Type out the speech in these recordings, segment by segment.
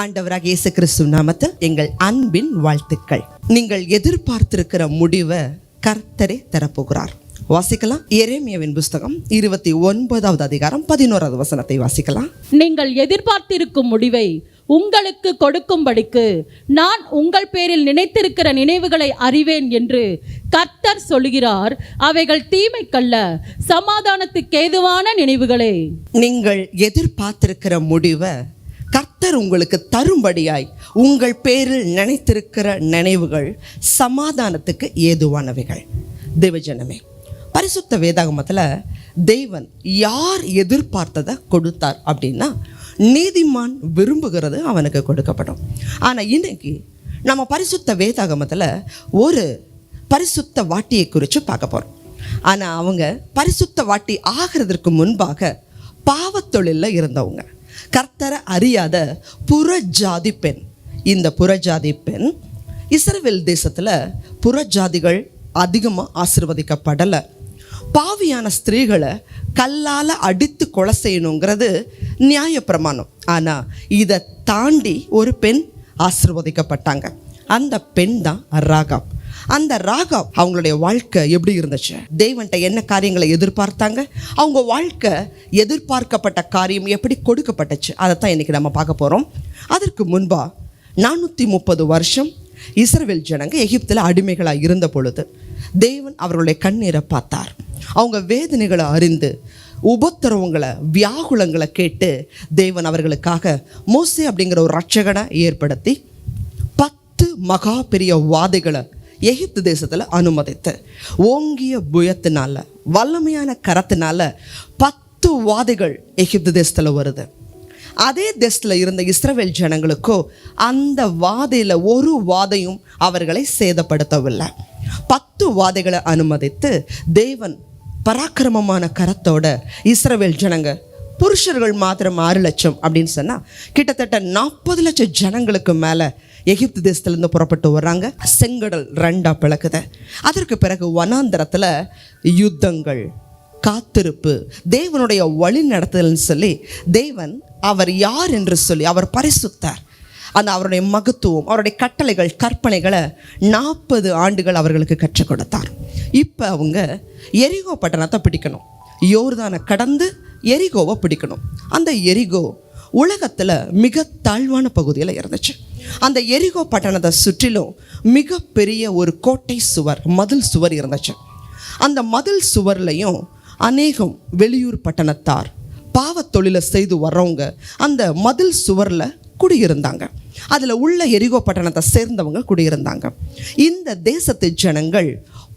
ஆண்டவராக இயேசு கிறிஸ்து நாமத்தில் எங்கள் அன்பின் வாழ்த்துக்கள். நீங்கள் எதிர்பார்த்திருக்கிற முடிவை கர்த்தரே தரப்போகிறார். வாசிக்கலாம். எரேமியாவின் புஸ்தகம் 29வது அதிகாரம் 11வது வசனத்தை வாசிக்கலாம். நீங்கள் எதிர்பார்த்திருக்கும் முடிவை உங்களுக்கு கொடுக்கும்படிக்கு நான் உங்கள் பேரில் நினைத்திருக்கிற நினைவுகளை அறிவேன் என்று கர்த்தர் சொல்கிறார். அவைகள் தீமைக்கல்ல, சமாதானத்துக்கு ஏதுவான நினைவுகளே. நீங்கள் எதிர்பார்த்திருக்கிற முடிவை கர்த்தர் உங்களுக்கு தரும்படியாய் உங்கள் பேரில் நினைத்திருக்கிற நினைவுகள் சமாதானத்துக்கு ஏதுவானவைகள். தேவஜனமே, பரிசுத்த வேதாகமத்தில் தேவன் யார் எதிர்பார்த்ததை கொடுத்தார் அப்படின்னா, நீதிமான் விரும்புகிறது அவனுக்கு கொடுக்கப்படும். ஆனால் இன்னைக்கு நம்ம பரிசுத்த வேதாகமத்தில் ஒரு பரிசுத்த வாட்டியை குறித்து பார்க்க போகிறோம். ஆனால் அவங்க பரிசுத்த வாட்டி ஆகிறதுக்கு முன்பாக பாவத்தொழிலில் இருந்தவங்க, கர்த்தரை அறியாத புறஜாதி பெண். இந்த புறஜாதி பெண் இஸ்ரவேல் தேசத்தில் புறஜாதிகள் அதிகமாக ஆசீர்வதிக்கப்படலை. பாவியான ஸ்திரீகளை கல்லால் அடித்து கொலை செய்யணுங்கிறது நியாயப்பிரமாணம். ஆனால் இதை தாண்டி ஒரு பெண் ஆசீர்வதிக்கப்பட்டாங்க. அந்த பெண் தான் ராகாப். அந்த ராகாப் அவங்களுடைய வாழ்க்கை எப்படி இருந்துச்சு? தேவன்கிட்ட என்ன காரியங்களை எதிர்பார்த்தாங்க? அவங்க வாழ்க்கை எதிர்பார்க்கப்பட்ட காரியம் எப்படி கொடுக்கப்பட்டுச்சு? அதைத்தான் இன்னைக்கு நம்ம பார்க்க போகிறோம். அதற்கு முன்பா 430 வருஷம் இஸ்ரவேல் ஜனங்க எகிப்தில் அடிமைகளாக இருந்த பொழுது தேவன் அவர்களுடைய கண்ணீரை பார்த்தார். அவங்க வேதனைகளை அறிந்து உபத்திரவங்களை வியாகுலங்களை கேட்டு தேவன் அவர்களுக்காக மோசே அப்படிங்கிற ஒரு ரட்சகனை ஏற்படுத்தி 10 மகா பெரிய வாதைகளை எகிப்து தேசத்தில் அனுமதித்து, ஓங்கிய புயத்தினால வல்லமையான கரத்தினால 10 வாதைகள் எகிப்து தேசத்தில் வருது. அதே தேசத்தில் இருந்த இஸ்ரவேல் ஜனங்களுக்கோ அந்த வாதையில் ஒரு வாதையும் அவர்களை சேதப்படுத்தவில்லை. 10 வாதைகளை அனுமதித்து தேவன் பராக்கிரமமான கரத்தோட இஸ்ரவேல் ஜனங்க, புருஷர்கள் மாத்திரம் 6 லட்சம் அப்படின்னு சொன்னால் கிட்டத்தட்ட 40 லட்சம் ஜனங்களுக்கு மேலே எகிப்து தேசத்துலேருந்து புறப்பட்டு வர்றாங்க. செங்கடல் 2 பிளக்குது. அதற்கு பிறகு வனாந்தரத்தில் யுத்தங்கள், காத்திருப்பு, தேவனுடைய வழி நடத்துதல்னு சொல்லி தேவன் அவர் யார் என்று சொல்லி அவர் பரிசுத்தார். அந்த அவருடைய மகத்துவம், அவருடைய கட்டளைகள், கற்பனைகளை 40 ஆண்டுகள் அவர்களுக்கு கற்றுக் கொடுத்தார். இப்போ அவங்க எரிகோ பட்டணத்தை பிடிக்கணும். யோர்தானை கடந்து எரிகோவை பிடிக்கணும். அந்த எரிகோ உலகத்தில் மிக தாழ்வான பகுதியில் இருந்துச்சு. அந்த எரிகோ பட்டணத்தை சுற்றிலும் மிகப்பெரிய ஒரு கோட்டை சுவர், மதில் சுவர் இருந்துச்சு. அந்த மதில் சுவர்லையும் அநேகம் வெளியூர் பட்டணத்தார், பாவத்தொழிலை செய்து வர்றவங்க அந்த மதில் சுவரில் குடியிருந்தாங்க. அதில் உள்ள எரிகோ பட்டணத்தை சேர்ந்தவங்க குடியிருந்தாங்க. இந்த தேசத்து ஜனங்கள்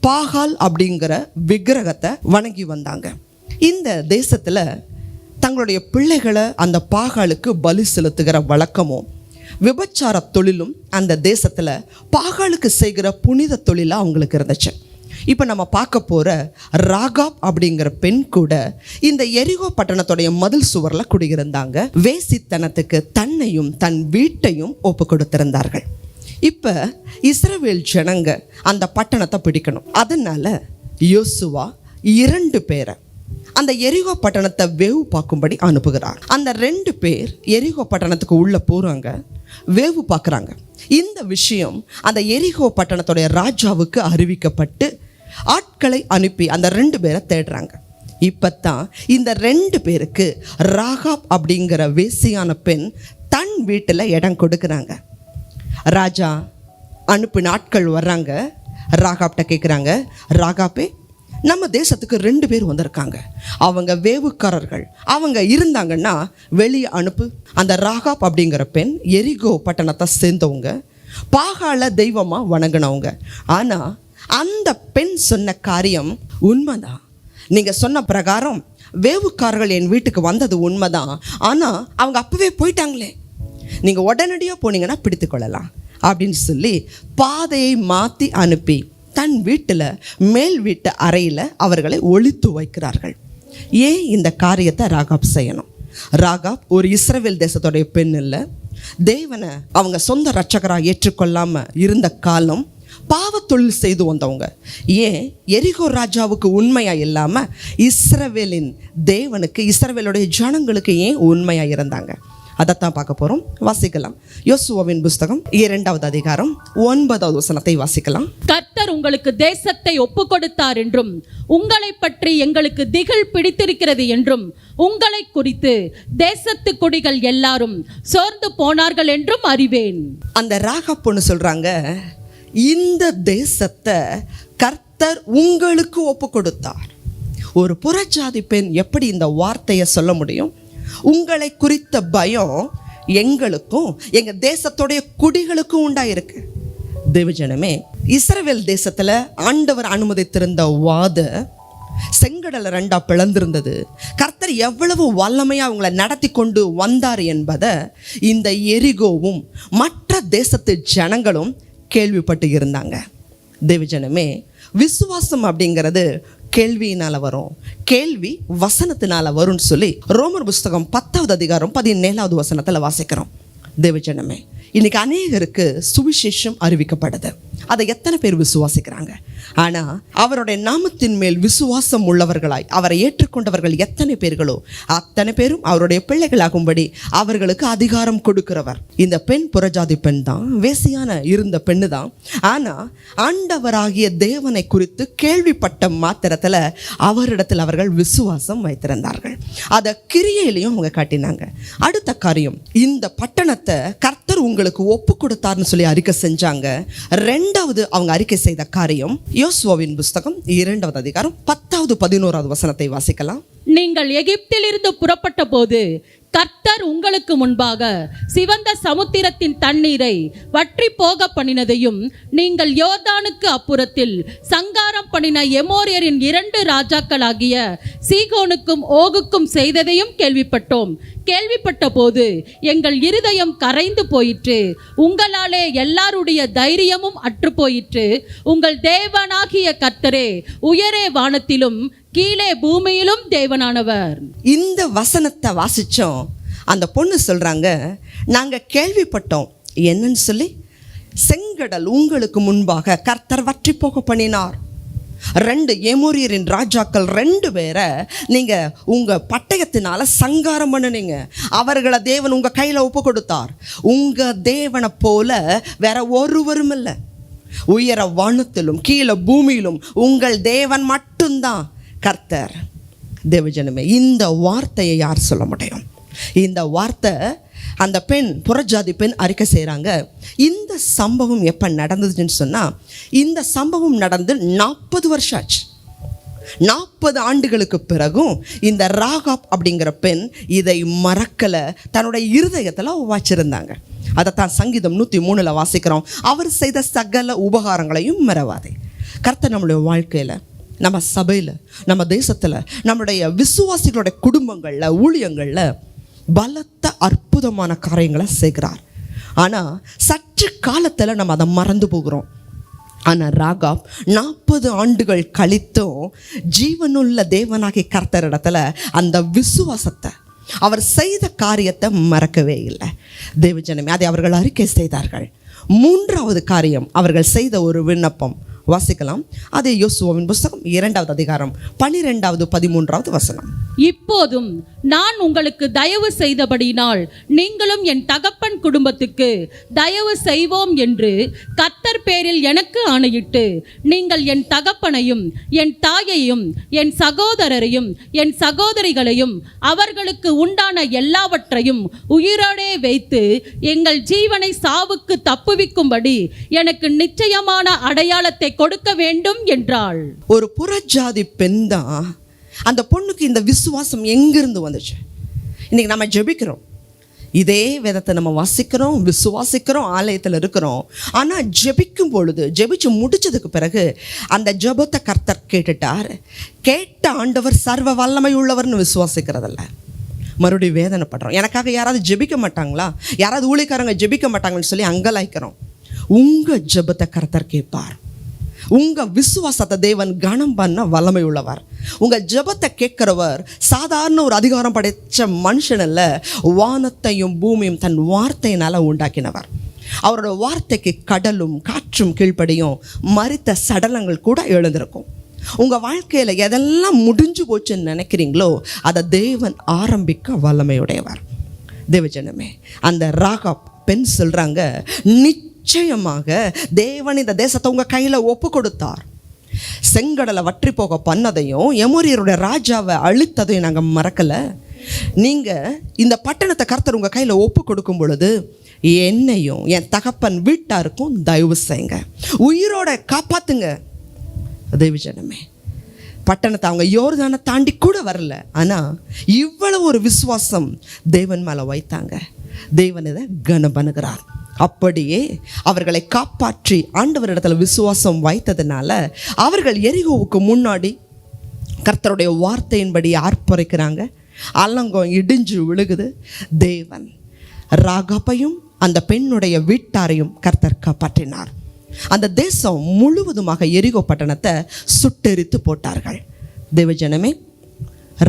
பாகால் அப்படிங்கிற விக்கிரகத்தை வணங்கி வந்தாங்க. இந்த தேசத்தில் தங்களுடைய பிள்ளைகளை அந்த பாகாலுக்கு பலி செலுத்துகிற வழக்கமும், விபச்சார தொழிலும் அந்த தேசத்தில் பாகாலுக்கு செய்கிற புனித தொழிலாக அவங்களுக்கு இருந்துச்சு. இப்போ நம்ம பார்க்க போகிற ராகாப் அப்படிங்கிற பெண் கூட இந்த எரிகோ பட்டணத்துடைய மதில் சுவரில் குடியிருந்தாங்க. வேசித்தனத்துக்கு தன்னையும் தன் வீட்டையும் ஒப்பு கொடுத்திருந்தார்கள். இப்போ இஸ்ரவேல் ஜனங்க அந்த பட்டணத்தை பிடிக்கணும். அதனால யோசுவா 2 பேரை அந்த எரிகோ பட்டணத்தை வேவு பார்க்கும்படி அனுப்புகிறார். அந்த 2 பேர் எரிகோ பட்டணத்துக்கு உள்ளே போகிறாங்க, வேவு பார்க்குறாங்க. இந்த விஷயம் அந்த எரிகோ பட்டணத்துடைய ராஜாவுக்கு அறிவிக்கப்பட்டு ஆட்களை அனுப்பி அந்த 2 பேரை தேடுறாங்க. இப்போ தான் இந்த 2 பேருக்கு ராகாப் அப்படிங்கிற வேசியான பெண் தன் வீட்டில் இடம் கொடுக்குறாங்க. ராஜா அனுப்பின ஆட்கள் வர்றாங்க. ராகாப்கிட்ட கேட்குறாங்க, ராகாப்பே, நம்ம தேசத்துக்கு 2 பேர் வந்திருக்காங்க, அவங்க வேவுக்காரர்கள், அவங்க இருந்தாங்கன்னா வெளியே அனுப்பு. அந்த ராகாப் அப்படிங்கிற பெண் எரிகோ பட்டணத்தை சேர்ந்தவங்க, பாகால தெய்வமாக வணங்கினவங்க. ஆனால் அந்த பெண் சொன்ன காரியம் உண்மைதான். நீங்கள் சொன்ன பிரகாரம் வேவுக்காரர்கள் என் வீட்டுக்கு வந்தது உண்மைதான். ஆனால் அவங்க அப்போவே போயிட்டாங்களே, நீங்கள் உடனடியாக போனீங்கன்னா பிடித்து கொள்ளலாம் அப்படின்னு சொல்லி பாதையை மாற்றி அனுப்பி தன் வீட்டில் மேல் வீட்டு அறையில் அவர்களை ஒளித்து வைக்கிறார்கள். ஏன் இந்த காரியத்தை ராகாப் செய்யணும்? ராகாப் ஒரு இஸ்ரவேல் தேசத்துடைய பெண் இல்லை. தேவனை அவங்க சொந்த ரட்சகராக ஏற்றுக்கொள்ளாமல் இருந்த காலம், பாவத்தொழில் செய்து வந்தவங்க. ஏன் எரிகோ ராஜாவுக்கு உண்மையாக இல்லாமல் இஸ்ரவேலின் தேவனுக்கு, இஸ்ரவேலுடைய ஜனங்களுக்கு ஏன் உண்மையாக இருந்தாங்க? அதைத்தான் பார்க்க போகிறோம். வாசிக்கலாம். யோசுவாவின் புஸ்தகம் 2வது அதிகாரம் 9வது வசனத்தை வாசிக்கலாம். கர்த்தர் உங்களுக்கு தேசத்தை ஒப்பு கொடுத்தார் என்றும் உங்களை பற்றி எங்களுக்கு திகில் பிடித்திருக்கிறது என்றும் உங்களை குறித்து தேசத்து குடிகள் எல்லாரும் சோர்ந்து போனார்கள் என்றும் அறிவேன். அந்த ராகாப் பொண்ணு சொல்றாங்க, இந்த தேசத்தை கர்த்தர் உங்களுக்கு ஒப்பு கொடுத்தார். ஒரு புறஜாதி பெண் எப்படி இந்த வார்த்தையை சொல்ல முடியும்? உங்களை குறித்த பயம் எங்களுக்கும் எங்க தேசத்துடைய குடிகளுக்கும் உண்டாயிருக்கு. தேவஜனமே, இஸ்ரவேல் தேசத்துல ஆண்டவர் அனுமதித்திருந்த வாத செங்கடலை 2 பிளந்திருந்தது. கர்த்தர் எவ்வளவு வல்லமையா அவங்களை நடத்தி கொண்டு வந்தார் என்பதை இந்த எரிகோவும் மற்ற தேசத்து ஜனங்களும் கேள்விப்பட்டு இருந்தாங்க. தேவஜனமே, விசுவாசம் அப்படிங்கிறது கேள்வியினால வரும், கேள்வி வசனத்தினால வரும்னு சொல்லி ரோமர் புஸ்தகம் 10வது அதிகாரம் 17வது வசனத்தில் வாசிக்கிறோம். தேவஜனமே, இன்னைக்கு அநேகருக்கு சுவிசேஷம் அறிவிக்கப்படுது. அதை எத்தனை பேர் விசுவாசிக்கிறாங்க? ஆனா அவருடைய நாமத்தின் மேல் விசுவாசம் உள்ளவர்களாய் அவரை ஏற்றுக்கொண்டவர்கள் எத்தனை பேர்களோ அத்தனை பேரும் அவருடைய பிள்ளைகளாகும்படி அவர்களுக்கு அதிகாரம் கொடுக்கிறவர். இந்த பெண் புறஜாதி பெண் தான், வேசியான இருந்த பெண்ணு தான். ஆனா ஆண்டவராகிய தேவனை குறித்து கேள்விப்பட்ட மாத்திரத்துல அவரிடத்தில் அவர்கள் விசுவாசம் வைத்திருந்தார்கள். அதை கிரியையிலையும் அவங்க காட்டினாங்க. அடுத்த காரியம், இந்த பட்டணத்தை கர்த்தர் உங்களுக்கு ஒப்பு கொடுத்தார்னு சொல்லி அறிக்கை செஞ்சாங்க. 2வது அவங்க அறிக்கை செய்த காரியம் யோசுவாவின் புஸ்தகம் 2வது அதிகாரம் 10வது 11வது வசனத்தை வாசிக்கலாம். நீங்கள் எகிப்திலிருந்து புறப்பட்ட போது கர்த்தர் உங்களுக்கு முன்பாக சிவந்த சமுத்திரத்தின் தண்ணீரை வற்றி போக பண்ணினதையும் நீங்கள் யோர்தானுக்கு அப்புறத்தில் சங்காரம் பண்ணின எமோரியரின் 2 ராஜாக்களாகிய சீகோனுக்கும் ஓகுக்கும் செய்ததையும் கேள்விப்பட்டோம். கேள்விப்பட்ட போது எங்கள் இருதயம் கரைந்து போயிற்று, உங்களாலே எல்லாருடைய தைரியமும் அற்று போயிற்று. உங்கள் தேவனாகிய கர்த்தரே உயரே வானத்திலும் கீழே பூமியிலும் தேவனானவர். இந்த வசனத்தை வாசிச்சோம். அந்த பொண்ணு சொல்றாங்க, நாங்க கேள்விப்பட்டோம். என்னன்னு சொல்லி? செங்கடல் உங்களுக்கு முன்பாக கர்த்தர் வற்றி போக பண்ணினார். 2 எமோரியரின் ராஜாக்கள் 2 பேரை நீங்க உங்க பட்டயத்தினால சங்காரம் பண்ணுனீங்க. அவர்களை தேவன் உங்க கையில ஒப்பு கொடுத்தார். உங்க தேவனை போல வேற ஒருவரும் இல்லை. உயர வானத்திலும் கீழே பூமியிலும் உங்கள் தேவன் மட்டும்தான் கர்த்தர். தேவஜனமே, இந்த வார்த்தையை யார் சொல்ல முடியும்? இந்த வார்த்தை அந்த பெண், புறஜாதி பெண் அறிக்கை செய்கிறாங்க. இந்த சம்பவம் எப்போ நடந்ததுன்னு சொன்னால், இந்த சம்பவம் நடந்து 40 வருஷம் ஆச்சு. 40 ஆண்டுகளுக்கு பிறகும் இந்த ராகாப் அப்படிங்கிற பெண் இதை மறக்கலை, தன்னுடைய இருதயத்தில் வச்சிருந்தாங்க. அதைத்தான் சங்கீதம் 103 வாசிக்கிறோம். அவர் செய்த சகல உபகாரங்களையும் மறவாதே. கர்த்தர் நம்மளுடைய வாழ்க்கையில், நம்ம சபையில், நம்ம தேசத்தில், நம்முடைய விசுவாசிகளுடைய குடும்பங்களில், ஊழியங்களில் பலத்த அற்புதமான காரியங்களை செய்கிறார். ஆனால் சற்று காலத்தில் நம்ம அதை மறந்து போகிறோம். ஆனால் ராகாப் 40 ஆண்டுகள் கழித்தும் ஜீவனுள்ள தேவனாகிய கர்த்தரிடத்துல அந்த விசுவாசத்தை, அவர் செய்த காரியத்தை மறக்கவே இல்லை. தேவஜனமே, அதை அவர்கள் அறிக்கை செய்தார்கள். 3வது காரியம், அவர்கள் செய்த ஒரு விண்ணப்பம் வாசிக்கலாம். அது யோசுவாவின் புஸ்தகம் 2வது அதிகாரம் 12வது 13வது வசனம். இப்போதும் நான் உங்களுக்கு தயவு செய்தபடினால் நீங்களும் என் தகப்பன் குடும்பத்துக்கு தயவு செய்வோம் என்று கர்த்தர் பேரில் எனக்கு ஆணையிட்டு, நீங்கள் என் தகப்பனையும் என் தாயையும் என் சகோதரரையும் என் சகோதரிகளையும் அவர்களுக்கு உண்டான எல்லாவற்றையும் உயிரோடே வைத்து எங்கள் ஜீவனை சாவுக்கு தப்புவிக்கும்படி எனக்கு நிச்சயமான அடையாளத்தை கொடுக்க வேண்டும் என்றாள். ஒரு புறஜாதி பெண் தான். அந்த பொண்ணுக்கு இந்த விசுவாசம் எங்கிருந்து வந்துச்சு? இன்னைக்கு நம்ம ஜெபிக்கிறோம், இதே வேதத்தை நம்ம வாசிக்கிறோம், விசுவாசிக்கிறோம், ஆலயத்தில் இருக்கிறோம். ஆனால் ஜெபிக்கும் பொழுது, ஜெபிச்சு முடிச்சதுக்கு பிறகு அந்த ஜெபத்தை கர்த்தர் கேட்டுட்டார். கேட்ட ஆண்டவர் சர்வ வல்லமை உள்ளவர்னு விசுவாசிக்கிறதில்ல. மறுபடியும் வேதனைப்படுறோம். எனக்காக யாராவது ஜெபிக்க மாட்டாங்களா, யாராவது ஊழியக்காரங்க ஜெபிக்க மாட்டாங்கன்னு சொல்லி அங்கலாய்க்கிறோம். உங்கள் ஜெபத்தை கர்த்தர் கேட்பார். உங்கள் விசுவாசத்தை தேவன் கனம் பண்ண வல்லமை உள்ளவர். உங்கள் ஜெபத்தை கேட்கிறவர் சாதாரண ஒரு அதிகாரம் படைத்த மனுஷன் அல்ல, வானத்தையும் பூமியும் தன் வார்த்தையினால் உண்டாக்கினவர். அவரோட வார்த்தைக்கு கடலும் காற்றும் கீழ்ப்படியும், மரித்த சடலங்கள் கூட எழுந்திருக்கும். உங்கள் வாழ்க்கையில் எதெல்லாம் முடிஞ்சு போச்சுன்னு நினைக்கிறீங்களோ அதை தேவன் ஆரம்பிக்க வல்லமையுடையவர். தேவஜனமே, அந்த ராகாப் பெண் சொல்றாங்க, நிச்சயமாக தேவன் இந்த தேசத்தை உங்க கையில ஒப்பு கொடுத்தார். செங்கடலை வற்றி போக பண்ணதையும் எமோரியருடைய ராஜாவை அழித்ததையும் நாங்கள் மறக்கல. நீங்க இந்த பட்டணத்தை கர்த்தர் உங்க கையில ஒப்பு கொடுக்கும் பொழுது என்னையும் என் தகப்பன் வீட்டாருக்கும் தயவு செய்யுங்க, உயிரோட காப்பாத்துங்க. தேவஜனமே, பட்டணத்தை அவங்க யோர்தானை தாண்டி கூட வரல, ஆனா இவ்வளவு ஒரு விசுவாசம் தேவன் மேல வைத்தாங்க. தேவன் இதை கனம் பண்ணுகிறார். அப்படியே அவர்களை காப்பாற்றி ஆண்டவரிடத்துல விசுவாசம் வைத்ததுனால அவர்கள் எரிகோவுக்கு முன்னாடி கர்த்தருடைய வார்த்தையின்படி ஆர்ப்பரிக்கிறாங்க. அலங்கம் இடிஞ்சு விழுகுது. தேவன் ராகாப்பையும் அந்த பெண்ணுடைய வீட்டாரையும் கர்த்தர் காப்பாற்றினார். அந்த தேசம் முழுவதுமாக எரிகோ பட்டணத்தை சுட்டெரித்து போட்டார்கள். தேவஜனமே,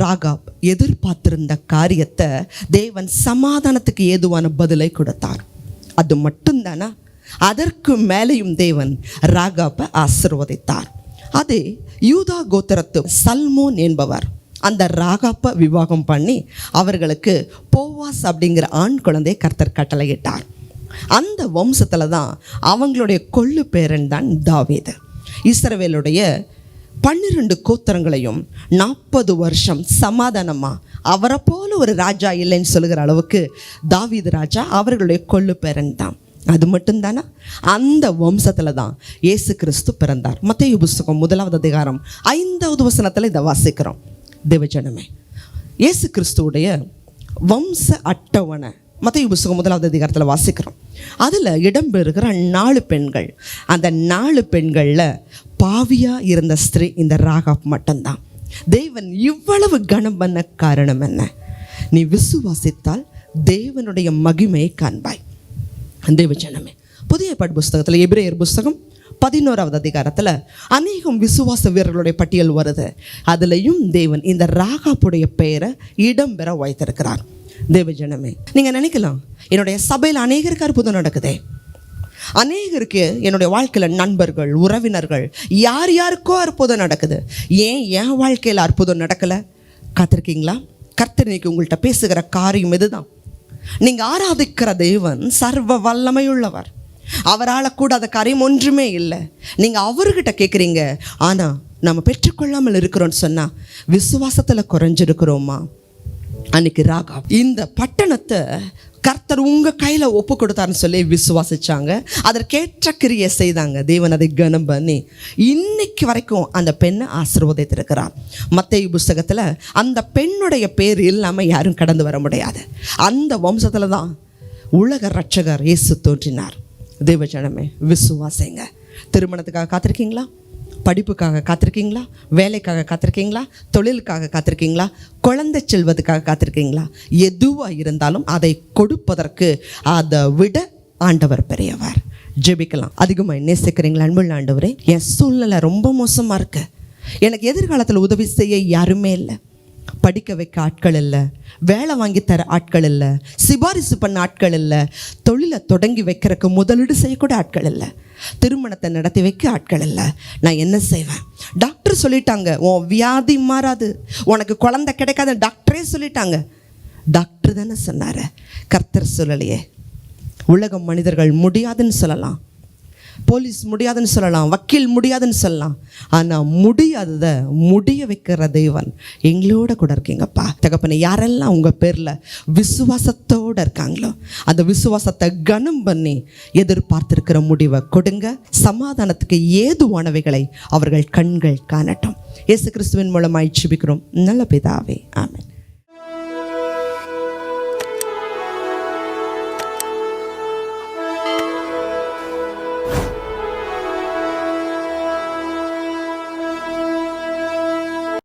ராகாப் எதிர்பார்த்திருந்த காரியத்தை தேவன் சமாதானத்துக்கு ஏதுவான பதிலை கொடுத்தார். அது மட்டும்தானா, அதற்கு மேலேயும் தேவன் ராகாப்பை ஆசீர்வதித்தார். அது யூதா கோத்திரத்து சல்மோன் என்பவர் அந்த ராகாப்பை விவாகம் பண்ணி அவர்களுக்கு போவாஸ் அப்படிங்கிற ஆண் குழந்தையை கர்த்தர் கட்டளையிட்டார். அந்த வம்சத்தில் தான் அவங்களுடைய கொள்ளு பேரன் தான் தாவீது. இஸ்ரவேலுடைய 12 கோத்திரங்களையும் 40 வருஷம் சமாதானமாக அவரை போல ஒரு ராஜா இல்லைன்னு சொல்லுகிற அளவுக்கு தாவீது ராஜா அவர்களுடைய கொள்ளு பேரன் தான். அது மட்டும்தானா, அந்த வம்சத்தில் தான் இயேசு கிறிஸ்து பிறந்தார். மத்தேயு புஸ்தகம் 1ஆம் அதிகாரம் 5வது வசனத்தில் இதை வாசிக்கிறோம். தேவஜனமே, இயேசு கிறிஸ்துவுடைய வம்ச அட்டவணை மத்தேயு புஸ்தகம் 1ஆவது அதிகாரத்தில் வாசிக்கிறோம். அதில் இடம்பெறுகிற 4 பெண்கள். அந்த 4 பெண்களில் பாவியாக இருந்த ஸ்திரீ இந்த ராகாப் மட்டும்தான். தேவன் இவ்வளவு கனம் பண்ண காரணம் என்ன? நீ விசுவாசித்தால் தேவனுடைய மகிமையை காண்பாய். தேவஜனமே, புதிய ஏற்பாடு புஸ்தகத்தில் எபிரேயர் புஸ்தகம் 11ஆவது அதிகாரத்தில் அநேகம் விசுவாச வீரர்களுடைய பட்டியல் வருது. அதுலேயும் தேவன் இந்த ராகாப்புடைய பெயரை இடம்பெற வைத்திருக்கிறார். தேவஜனமே, நீங்கள் நினைக்கலாம், என்னுடைய சபையில் அநேகருக்கு அற்புதம் நடக்குதே, அநேகருக்கு என்னுடைய வாழ்க்கையில் நண்பர்கள், உறவினர்கள், யார் யாருக்கோ அற்புதம் நடக்குது, ஏன் என் வாழ்க்கையில் அற்புதம் நடக்கலை? காத்திருக்கீங்களா? கர்த்தர் இன்னைக்கு உங்கள்கிட்ட பேசுகிற காரியம் இதுதான். நீங்கள் ஆராதிக்கிற தேவன் சர்வ வல்லமையுள்ளவர். அவரால் கூடாத காரியம் ஒன்றுமே இல்லை. நீங்கள் அவர்கிட்ட கேட்குறீங்க, ஆனால் நம்ம பெற்றுக்கொள்ளாமல் இருக்கிறோன்னு சொன்னால் விசுவாசத்தில் குறைஞ்சிருக்கிறோமா? அன்னைக்கு ராகாப் இந்த பட்டணத்தை கர்த்தர் உங்கள் கையில் ஒப்பு கொடுத்தாருன்னு சொல்லி விசுவாசிச்சாங்க. அதற்கேற்ற கிரியை செய்தாங்க. தேவன் அதை கனம் பண்ணி இன்னைக்கு வரைக்கும் அந்த பெண்ணை ஆசீர்வதித்திருக்கிறார். மத்தேயு புஸ்தகத்தில் அந்த பெண்ணுடைய பேர் இல்லாமல் யாரும் கடந்து வர முடியாது. அந்த வம்சத்தில் தான் உலக ரட்சகர் இயேசு தோன்றினார். தேவஜனமே, விசுவாசிங்க. திருமணத்துக்காக காத்திருக்கீங்களா? படிப்புக்காக காத்திருக்கீங்களா? வேலைக்காக காத்திருக்கீங்களா? தொழிலுக்காக காத்திருக்கீங்களா? குழந்தை செல்வதுக்காக காத்திருக்கீங்களா? எதுவாக இருந்தாலும் அதை கொடுப்பதற்கு அதை விட ஆண்டவர் பெரியவர். ஜெபிக்கலாம். அதிகமாக நேசிக்கிறீங்களா? அன்புள்ள ஆண்டவரே, என் சூழ்நிலை ரொம்ப மோசமாக இருக்கு, எனக்கு எதிர்காலத்தில் உதவி செய்ய யாருமே இல்லை, படிக்க வைக்க ஆட்கள் இல்லை, வேலை வாங்கி தர ஆட்கள் இல்லை, சிபாரிசு பண்ண ஆட்கள் இல்லை, தொழிலை தொடங்கி வைக்கிறதுக்கு முதலீடு செய்யக்கூட ஆட்கள் இல்லை, திருமணத்தை நடத்தி வைக்க ஆட்கள் இல்லை. நான் என்ன செய்வேன்? டாக்டர் சொல்லிட்டாங்க, உன் வியாதி மாறாது, உனக்கு குழந்தை கிடைக்காது, டாக்டரே சொல்லிட்டாங்க. டாக்டர் தானே சொன்னார், கர்த்தர் சொல்லலையே. உலகம் மனிதர்கள் முடியாதுன்னு சொல்லலாம், போலீஸ் முடியாதுன்னு சொல்லலாம், வக்கீல் முடியாதுன்னு சொல்லலாம், ஆனால் முடியாததை முடிய வைக்கிற தேவன் எங்களோட கூட இருக்கீங்கப்பா. தகப்பனே, யாரெல்லாம் உங்கள் பேரில் விசுவாசத்தோடு இருக்காங்களோ அந்த விசுவாசத்தை கனம் பண்ணி எதிர்பார்த்திருக்கிற முடிவை கொடுங்க. சமாதானத்துக்கு ஏதுவானவைகளை அவர்கள் கண்கள் காணட்டும். இயேசு கிறிஸ்துவின் மூலமாய் ஜெபிக்கிறோம் நல்ல பிதாவே, ஆமென்.